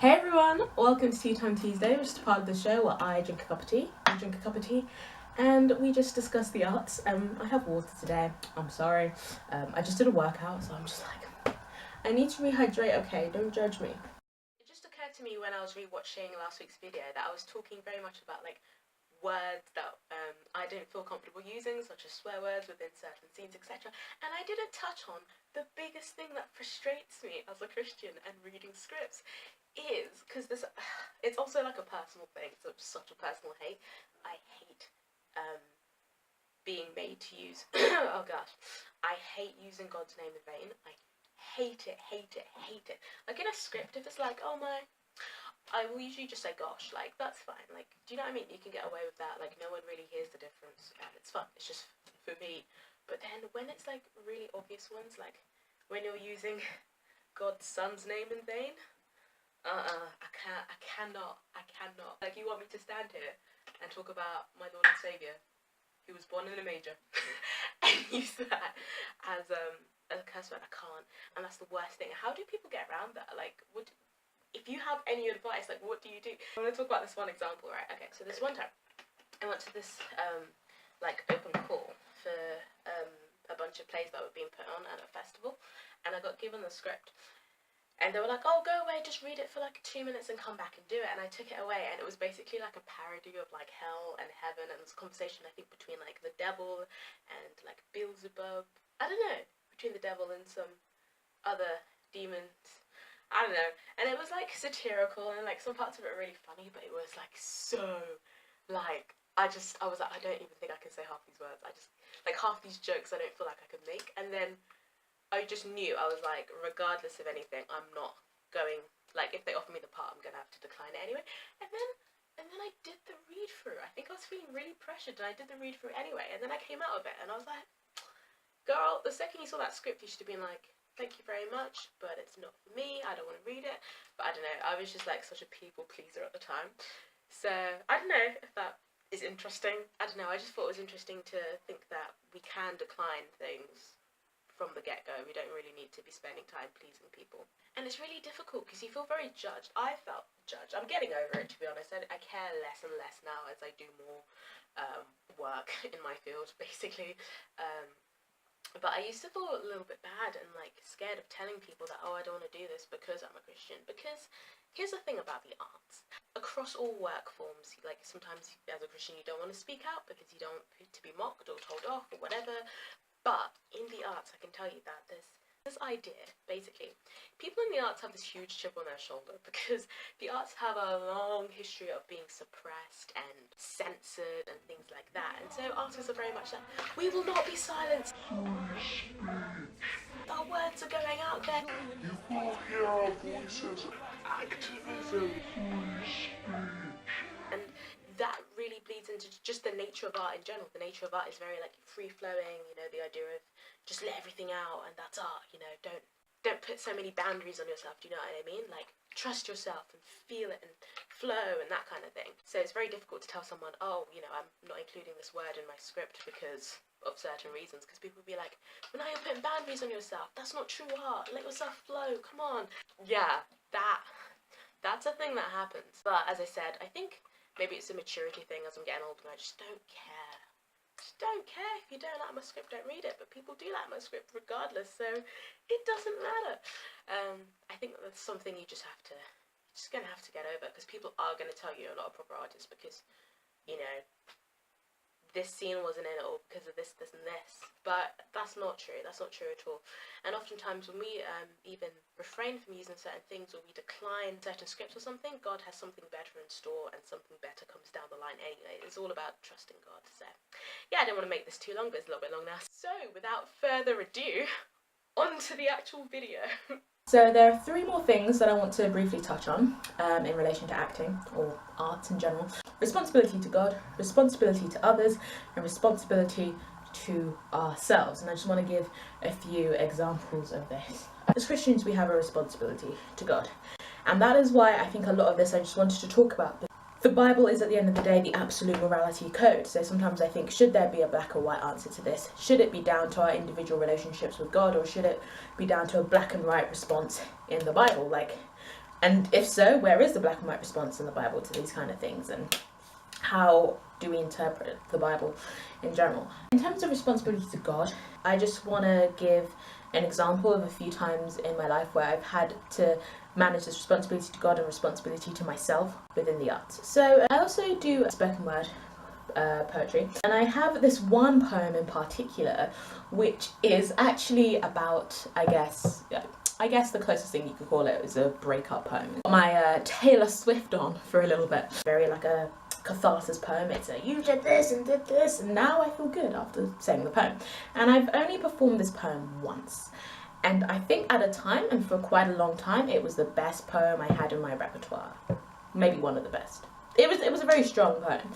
Hey everyone, welcome to Tea Time Tuesday, which is part of the show where I drink a cup of tea, you drink a cup of tea, and we just discuss the arts. I have water today, I'm sorry. I just did a workout, so I'm just like, I need to rehydrate, okay, don't judge me. It just occurred to me when I was rewatching last week's video that I was talking very much about like words that I didn't feel comfortable using, such as swear words within certain scenes, etc. And I didn't touch on the biggest thing that frustrates me as a Christian and reading scripts is because this it's also like a personal thing. So it's such a personal hate. I hate being made to use oh gosh, I hate using God's name in vain. I hate it. Like in a script, if it's like, oh my, I will usually just say gosh, like that's fine. Like, do you know what I mean? You can get away with that. Like no one really hears the difference, and it's fun. It's just for me. But then when it's like really obvious ones, like when you're using God's son's name in vain, I cannot. Like, you want me to stand here and talk about my Lord and Saviour, who was born in a manger, and use that as a curse word? I can't, and that's the worst thing. How do people get around that? Like, if you have any advice, like, what do you do? I want to talk about this one example, right? Okay, so this one time, I went to this like open call for a bunch of plays that were being put on at a festival, and I got given the script. And they were like, oh, go away, just read it for like 2 minutes and come back and do it. And I took it away, and it was basically like a parody of like hell and heaven, and this conversation, I think, between like the devil and like Beelzebub. I don't know, between the devil and some other demons. I don't know. And it was like satirical, and like some parts of it were really funny, but it was like so like, I was like, I don't even think I can say half these words. I just, like, half these jokes I don't feel like I could make. And then I just knew, I was like, regardless of anything, I'm not going, like, if they offer me the part, I'm gonna have to decline it anyway. And then I did the read through. I think I was feeling really pressured, and I did the read through anyway. And then I came out of it, and I was like, girl, the second you saw that script, you should have been like, thank you very much, but it's not for me. I don't want to read it. But I don't know. I was just like such a people pleaser at the time. So I don't know if that is interesting. I don't know. I just thought it was interesting to think that we can decline things from the get-go. We don't really need to be spending time pleasing people. And it's really difficult because you feel very judged. I felt judged. I'm getting over it, to be honest. I care less and less now as I do more work in my field, basically. But I used to feel a little bit bad and like scared of telling people that, oh, I don't want to do this because I'm a Christian. Because here's the thing about the arts. Across all work forms, like sometimes as a Christian you don't want to speak out because you don't want to be mocked or told off or whatever. But in the arts, I can tell you that there's this idea, basically. People in the arts have this huge chip on their shoulder because the arts have a long history of being suppressed and censored and things like that. And so artists are very much like, we will not be silenced. Our words are going out there. You will hear our voices. Activism. And that really bleeds into just the nature of art in general. The nature of art is very like free-flowing, you know, the idea of just let everything out and that's art, you know, don't put so many boundaries on yourself, do you know what I mean? Like, trust yourself and feel it and flow and that kind of thing. So it's very difficult to tell someone, oh, you know, I'm not including this word in my script because of certain reasons, because people will be like, well, now you're putting boundaries on yourself, that's not true art, let yourself flow, come on. Yeah, that's a thing that happens. But as I said, I think maybe it's a maturity thing as I'm getting older, and I just don't care. Just don't care. If you don't like my script, don't read it. But people do like my script regardless, so it doesn't matter. I think that's something you're just gonna have to get over, because people are gonna tell you you're not a proper artist because, you know, this scene wasn't in it all because of this, this, and this. But that's not true. That's not true at all. And oftentimes when we even refrain from using certain things, or we decline certain scripts or something, God has something better in store, and something better comes down the line anyway. It's all about trusting God. So yeah, I don't want to make this too long, but it's a little bit long now. So without further ado, on to the actual video. So there are 3 more things that I want to briefly touch on in relation to acting, or arts in general. Responsibility to God, responsibility to others, and responsibility to ourselves. And I just want to give a few examples of this. As Christians, we have a responsibility to God. And that is why I think a lot of this I just wanted to talk about. The Bible is, at the end of the day, the absolute morality code. So sometimes I think, should there be a black or white answer to this? Should it be down to our individual relationships with God, or should it be down to a black and white response in the Bible? Like, And if so, where is the black and white response in the Bible to these kind of things? And how do we interpret the Bible in general? In terms of responsibility to God, I just want to give an example of a few times in my life where I've had to manage this responsibility to God and responsibility to myself within the arts. So I also do spoken word poetry, and I have this one poem in particular which is actually about, I guess the closest thing you could call it is a breakup poem. My Taylor Swift on for a little bit. Very like a catharsis poem. It's a you did this and now I feel good after saying the poem. And I've only performed this poem once. And I think at a time, and for quite a long time, it was the best poem I had in my repertoire. Maybe one of the best. It was a very strong poem.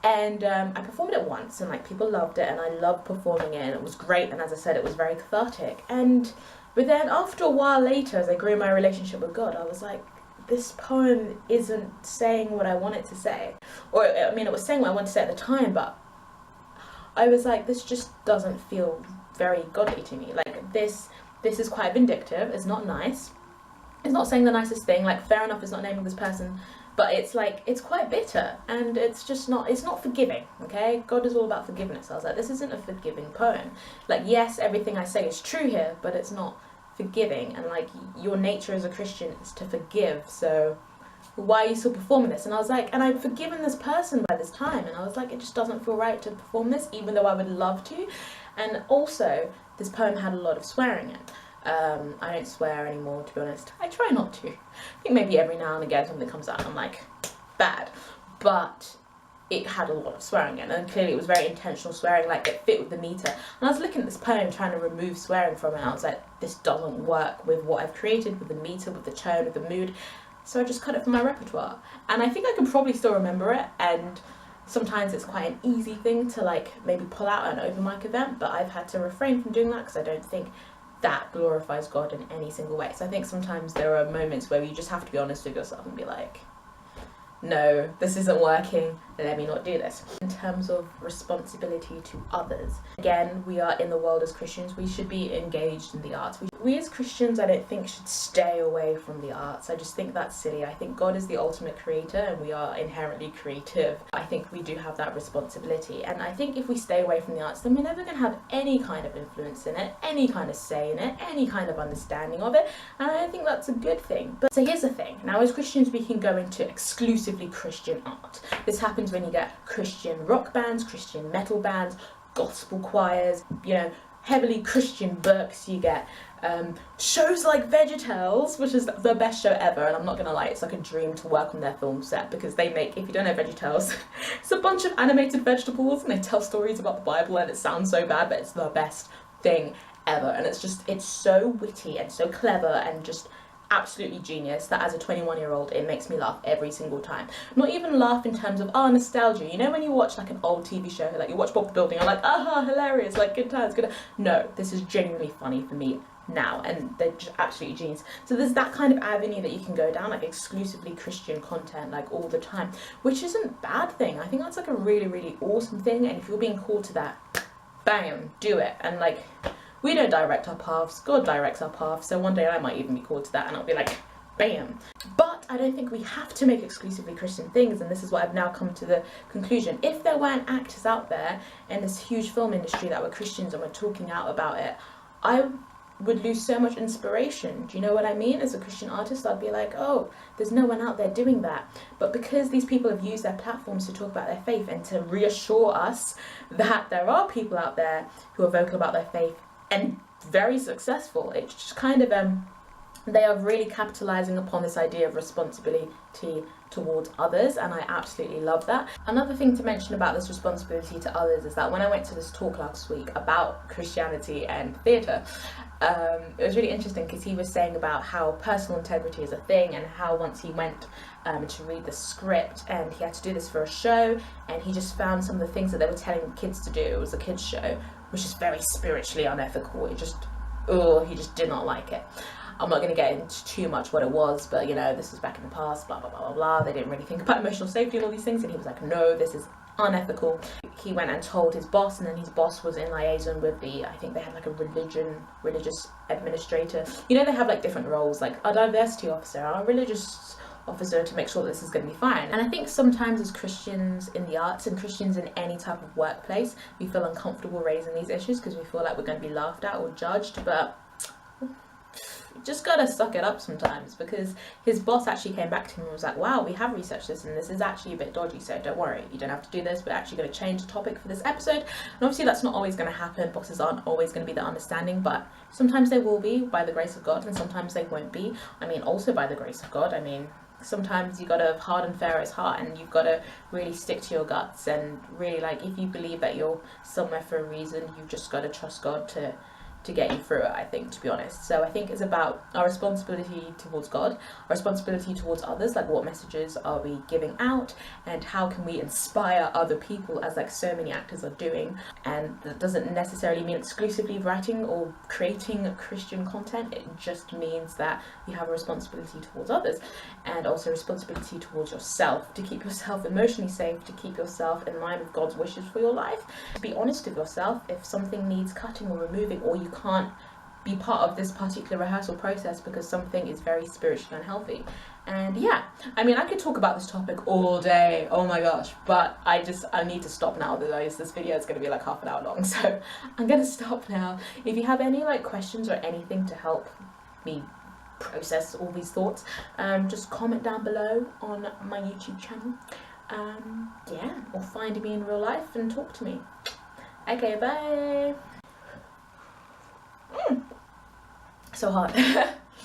And I performed it once, and like people loved it, and I loved performing it, and it was great. And as I said, it was very cathartic. But then after a while later, as I grew in my relationship with God, I was like, this poem isn't saying what I want it to say. Or I mean, it was saying what I wanted to say at the time, but I was like, this just doesn't feel very godly to me. Like this is quite vindictive. It's not nice. It's not saying the nicest thing. Like, fair enough, it's not naming this person, but it's like, it's quite bitter, and it's not forgiving, okay? God is all about forgiveness. I was like, this isn't a forgiving poem. Like, yes, everything I say is true here, but it's not forgiving, and like, your nature as a Christian is to forgive, so why are you still performing this? And I was like, and I'd forgiven this person by this time, and I was like, it just doesn't feel right to perform this, even though I would love to. And also, this poem had a lot of swearing in it. I don't swear anymore, to be honest. I try not to. I think maybe every now and again something comes out and I'm like, bad. But it had a lot of swearing in, and clearly it was very intentional swearing, like it fit with the meter. And I was looking at this poem trying to remove swearing from it, and I was like, this doesn't work with what I've created, with the meter, with the tone, with the mood. So I just cut it from my repertoire. And I think I can probably still remember it, and sometimes it's quite an easy thing to like maybe pull out at an open mic event, but I've had to refrain from doing that because I don't think that glorifies God in any single way. So I think sometimes there are moments where you just have to be honest with yourself and be like, no, this isn't working, let me not do this. In terms of responsibility to others, again, we are in the world as Christians, we should be engaged in the arts. We as Christians, I don't think, should stay away from the arts. I just think that's silly. I think God is the ultimate creator and we are inherently creative. I think we do have that responsibility, and I think if we stay away from the arts, then we're never going to have any kind of influence in it, any kind of say in it, any kind of understanding of it, and I don't think that's a good thing. But so here's the thing, now as Christians we can go into exclusively Christian art. This happens when you get Christian rock bands, Christian metal bands, gospel choirs, you know, heavily Christian books. You get shows like VeggieTales, which is the best show ever, and I'm not gonna lie, it's like a dream to work on their film set, because they make, if you don't know VeggieTales, it's a bunch of animated vegetables and they tell stories about the Bible, and it sounds so bad, but it's the best thing ever. And it's so witty and so clever and just absolutely genius that as a 21-year-old it makes me laugh every single time. Not even laugh in terms of nostalgia, you know, when you watch like an old TV show, like you watch Bob the Building, you're like, aha, hilarious, like good times, good. No, this is genuinely funny for me now, and they're just absolutely genius. So there's that kind of avenue that you can go down, like exclusively Christian content, like all the time, which isn't a bad thing. I think that's like a really, really awesome thing, and if you're being called to that, bam, do it. And like, we don't direct our paths, God directs our paths, so one day I might even be called to that and I'll be like, bam. But I don't think we have to make exclusively Christian things, and this is what I've now come to the conclusion. If there weren't actors out there in this huge film industry that were Christians and were talking out about it, I would lose so much inspiration. Do you know what I mean? As a Christian artist, I'd be like, oh, there's no one out there doing that. But because these people have used their platforms to talk about their faith and to reassure us that there are people out there who are vocal about their faith and very successful, it's just kind of they are really capitalizing upon this idea of responsibility towards others, and I absolutely love that. Another thing to mention about this responsibility to others is that when I went to this talk last week about Christianity and theatre, it was really interesting because he was saying about how personal integrity is a thing, and how once he went to read the script, and he had to do this for a show, and he just found some of the things that they were telling the kids to do. It was a kids show, which is very spiritually unethical. He just did not like it. I'm not going to get into too much what it was, but you know, this was back in the past, blah, blah, blah, blah, blah. They didn't really think about emotional safety and all these things, and he was like, no, this is unethical. He went and told his boss, and then his boss was in liaison with the, I think they had like a religious administrator. You know, they have like different roles, like a diversity officer, a religious officer, to make sure that this is going to be fine. And I think sometimes as Christians in the arts and Christians in any type of workplace, we feel uncomfortable raising these issues because we feel like we're going to be laughed at or judged, but just gotta suck it up sometimes, because his boss actually came back to him and was like, wow, we have researched this and this is actually a bit dodgy, so don't worry, you don't have to do this, we're actually going to change the topic for this episode. And obviously that's not always going to happen. Bosses aren't always going to be the understanding, but sometimes they will be by the grace of God, and sometimes they won't be. I mean, also by the grace of God. I mean, sometimes you gotta harden Pharaoh's heart, and you've got to really stick to your guts, and really, like, if you believe that you're somewhere for a reason, you've just got to trust God to get you through it, I think, to be honest. So I think it's about our responsibility towards God, our responsibility towards others, like what messages are we giving out, and how can we inspire other people, as like so many actors are doing. And that doesn't necessarily mean exclusively writing or creating Christian content. It just means that you have a responsibility towards others, and also responsibility towards yourself, to keep yourself emotionally safe, to keep yourself in line with God's wishes for your life. To be honest with yourself, if something needs cutting or removing, or you can't be part of this particular rehearsal process because something is very spiritually unhealthy. And yeah, I mean, I could talk about this topic all day, oh my gosh, but I need to stop now, otherwise this video is going to be like half an hour long, so I'm going to stop now. If you have any like questions or anything to help me process all these thoughts, just comment down below on my YouTube channel, yeah, or find me in real life and talk to me. Okay, bye. So hot.